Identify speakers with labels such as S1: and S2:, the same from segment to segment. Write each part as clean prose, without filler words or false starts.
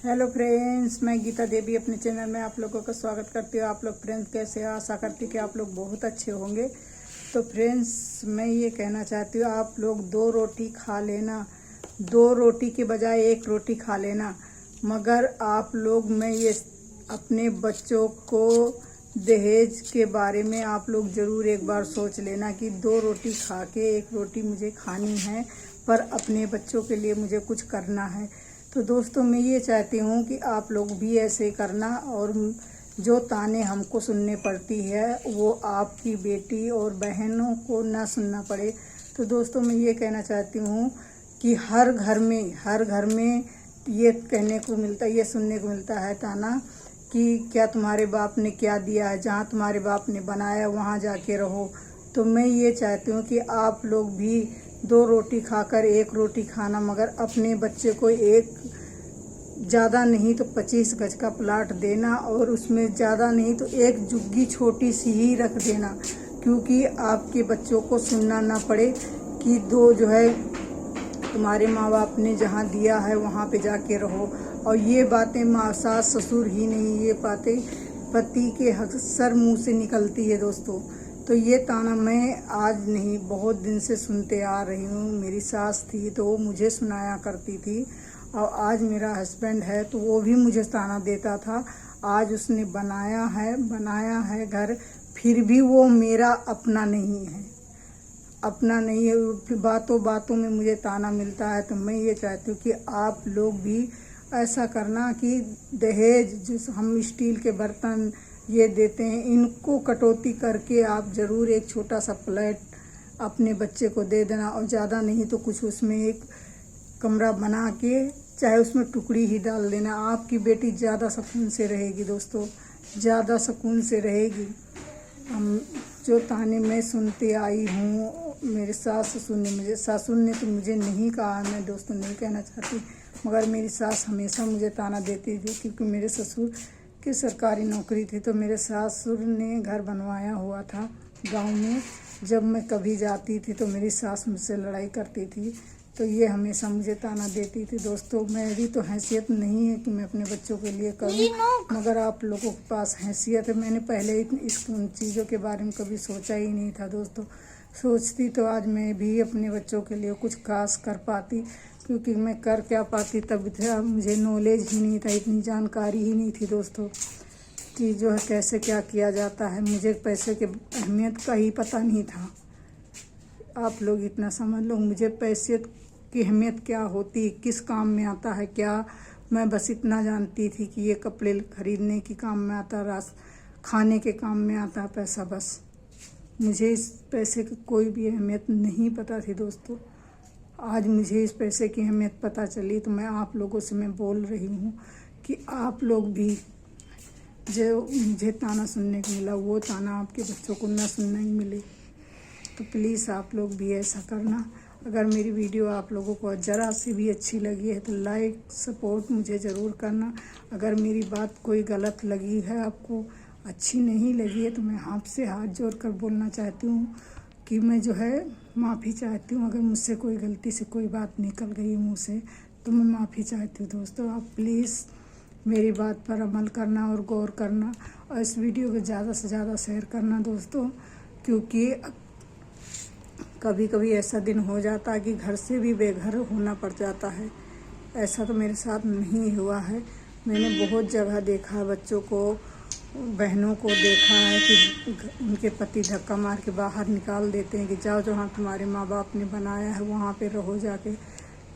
S1: Hello friends, मैं गीता देवी अपने channel में आप लोगों का स्वागत करती हूँ। आप लोग फ्रेंड्स कैसे हो? आशा करती हूँ कि आप लोग बहुत अच्छे होंगे। तो फ्रेंड्स, मैं ये कहना चाहती हूँ, आप लोग 2 रोटी खा लेना, 2 रोटी के बजाय 1 रोटी खा लेना। मगर आप लोग, मैं ये अपने बच्चों को दहेज के बारे में आप लोग ज़रूर एक बार सोच लेना कि 2 रोटी खा के 1 रोटी मुझे खानी है, पर अपने बच्चों के लिए मुझे कुछ करना है। तो दोस्तों, मैं ये चाहती हूँ कि आप लोग भी ऐसे करना, और जो ताने हमको सुनने पड़ती है वो आपकी बेटी और बहनों को ना सुनना पड़े। तो दोस्तों, मैं ये कहना चाहती हूँ कि हर घर में ये कहने को मिलता, ये सुनने को मिलता है ताना कि क्या तुम्हारे बाप ने क्या दिया है, जहाँ तुम्हारे बाप ने बनाया वहाँ जाके रहो। तो मैं ये चाहती हूँ कि आप लोग भी 2 रोटी खाकर 1 रोटी खाना, मगर अपने बच्चे को एक ज़्यादा नहीं तो 25 गज का प्लाट देना, और उसमें ज़्यादा नहीं तो एक झुग्गी छोटी सी ही रख देना, क्योंकि आपके बच्चों को सुनना ना पड़े कि दो जो है तुम्हारे माँ बाप ने जहाँ दिया है वहाँ पे जाके रहो। और ये बातें माँ सास ससुर ही नहीं, ये बातें पति के अक्सर मुँह से निकलती है दोस्तों। तो ये ताना मैं आज नहीं, बहुत दिन से सुनते आ रही हूँ। मेरी सास थी तो वो मुझे सुनाया करती थी, और आज मेरा हस्बैंड है तो वो भी मुझे ताना देता था। आज उसने बनाया है घर, फिर भी वो मेरा अपना नहीं है, अपना नहीं है। फिर बातों बातों में मुझे ताना मिलता है। तो मैं ये चाहती हूँ कि आप लोग भी ऐसा करना कि दहेज जो हम स्टील के बर्तन ये देते हैं, इनको कटौती करके आप ज़रूर एक छोटा सा प्लेट अपने बच्चे को दे देना, और ज़्यादा नहीं तो कुछ उसमें एक कमरा बना के चाहे उसमें टुकड़ी ही डाल देना। आपकी बेटी ज़्यादा सुकून से रहेगी दोस्तों, ज़्यादा सुकून से रहेगी। हम जो ताने मैं सुनते आई हूँ, मेरे सासुर ने तो मुझे नहीं कहा, मैं दोस्तों नहीं कहना चाहती, मगर मेरी सास हमेशा मुझे ताना देती थी, क्योंकि मेरे ससुर की सरकारी नौकरी थी। तो मेरे सासुर ने घर बनवाया हुआ था गांव में। जब मैं कभी जाती थी तो मेरी सास मुझसे लड़ाई करती थी, तो ये हमेशा मुझे ताना देती थी। दोस्तों, मेरी तो हैसियत नहीं है कि मैं अपने बच्चों के लिए करूं, मगर आप लोगों के पास हैसियत है। मैंने पहले इस उन चीज़ों के बारे में कभी सोचा ही नहीं था दोस्तों। सोचती तो आज मैं भी अपने बच्चों के लिए कुछ खास कर पाती, क्योंकि मैं कर क्या पाती तब था, मुझे नॉलेज ही नहीं था, इतनी जानकारी ही नहीं थी दोस्तों कि जो है कैसे क्या किया जाता है। मुझे पैसे के अहमियत का ही पता नहीं था। आप लोग इतना समझ लो, मुझे पैसे की अहमियत क्या होती, किस काम में आता है क्या, मैं बस इतना जानती थी कि ये कपड़े खरीदने के काम में आता, खाने के काम में आता पैसा, बस। मुझे इस पैसे की कोई भी अहमियत नहीं पता थी दोस्तों। आज मुझे इस पैसे की अहमियत पता चली, तो मैं आप लोगों से मैं बोल रही हूँ कि आप लोग भी, जो मुझे ताना सुनने को मिला, वो ताना आपके बच्चों को ना सुनने ही मिले। तो प्लीज़ आप लोग भी ऐसा करना। अगर मेरी वीडियो आप लोगों को ज़रा से भी अच्छी लगी है तो लाइक सपोर्ट मुझे ज़रूर करना। अगर मेरी बात कोई गलत लगी है, आपको अच्छी नहीं लगी है, तो मैं आपसे हाथ जोड़ कर बोलना चाहती हूँ कि मैं जो है माफ़ी चाहती हूँ। अगर मुझसे कोई गलती से कोई बात निकल गई मुँह से, तो मैं माफ़ी चाहती हूँ दोस्तों। आप प्लीज़ मेरी बात पर अमल करना और गौर करना, और इस वीडियो को ज़्यादा से ज़्यादा शेयर करना दोस्तों, क्योंकि कभी कभी ऐसा दिन हो जाता है कि घर से भी बेघर होना पड़ जाता है। ऐसा तो मेरे साथ नहीं हुआ है। मैंने बहुत जगह देखा, बच्चों को, बहनों को देखा है कि उनके पति धक्का मार के बाहर निकाल देते हैं कि जाओ जहाँ तुम्हारे माँ बाप ने बनाया है वहाँ पे रहो जाके।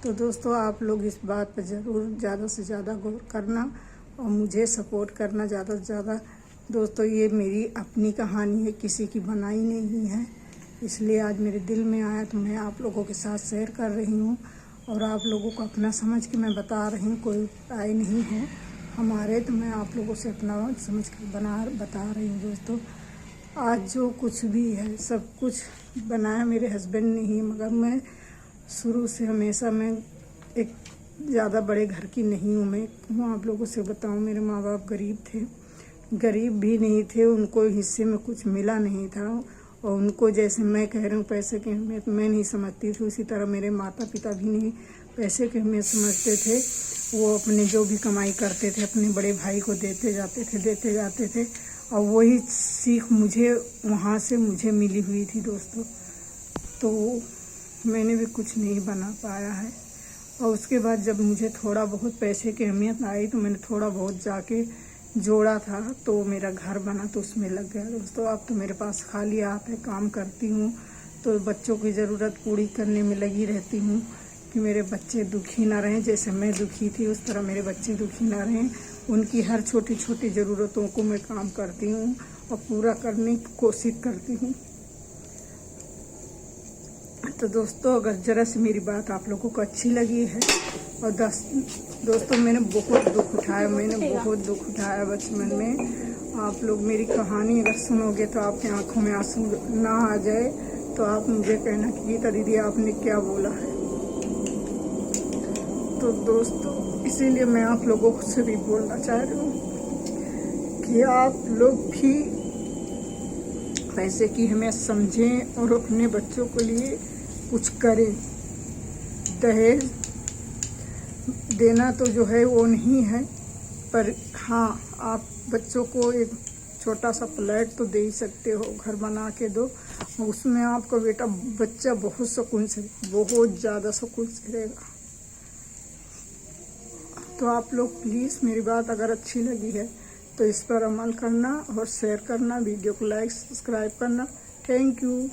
S1: तो दोस्तों, आप लोग इस बात पर ज़रूर ज़्यादा से ज़्यादा गौर करना, और मुझे सपोर्ट करना ज़्यादा से ज़्यादा दोस्तों। ये मेरी अपनी कहानी है, किसी की बनाई नहीं है, इसलिए आज मेरे दिल में आया तो मैं आप लोगों के साथ शेयर कर रही हूँ, और आप लोगों को अपना समझ के मैं बता रही हूँ। कोई आए नहीं हो हमारे, तो मैं आप लोगों से अपना समझ के बता रही हूँ दोस्तों। आज जो कुछ भी है सब कुछ बनाया मेरे हस्बैंड ने ही, मगर मैं शुरू से हमेशा मैं एक ज़्यादा बड़े घर की नहीं हूँ। मैं आप लोगों से बताऊँ, मेरे माँ बाप गरीब थे, गरीब भी नहीं थे, उनको हिस्से में कुछ मिला नहीं था, और उनको जैसे मैं कह रही हूँ पैसे की अहमियत मैं नहीं समझती थी, उसी तरह मेरे माता पिता भी नहीं पैसे की अहमियत समझते थे, वो अपने जो भी कमाई करते थे अपने बड़े भाई को देते जाते थे। और वही सीख मुझे वहाँ से मुझे मिली हुई थी दोस्तों। तो मैंने भी कुछ नहीं बना पाया है। और उसके बाद जब मुझे थोड़ा बहुत पैसे की अहमियत आई तो मैंने थोड़ा बहुत जाके जोड़ा था, तो मेरा घर बना तो उसमें लग गया दोस्तों। अब तो मेरे पास खाली हाथ है, काम करती हूँ तो बच्चों की ज़रूरत पूरी करने में लगी रहती हूँ कि मेरे बच्चे दुखी ना रहें। जैसे मैं दुखी थी उस तरह मेरे बच्चे दुखी ना रहें। उनकी हर छोटी छोटी ज़रूरतों को मैं काम करती हूँ और पूरा करने की कोशिश करती हूँ। तो दोस्तों, अगर ज़रा सी मेरी बात आप लोगों को अच्छी लगी है, और दोस्तों मैंने बहुत दुख उठाया बचपन में। आप लोग मेरी कहानी अगर सुनोगे तो आपकी आंखों में आंसू ना आ जाए तो आप मुझे कहना कि गीता दीदी आपने क्या बोला है। तो दोस्तों, इसीलिए मैं आप लोगों से भी बोलना चाह रही हूँ कि आप लोग भी पैसे की अहमियत समझें और अपने बच्चों के लिए कुछ करें। दहेज देना तो जो है वो नहीं है, पर हाँ, आप बच्चों को एक छोटा सा फ्लैट तो दे ही सकते हो, घर बना के दो। उसमें आपका बच्चा बहुत सुकून से, बहुत ज़्यादा सुकून से रहेगा। तो आप लोग प्लीज़ मेरी बात अगर अच्छी लगी है तो इस पर अमल करना और शेयर करना, वीडियो को लाइक सब्सक्राइब करना। Thank you.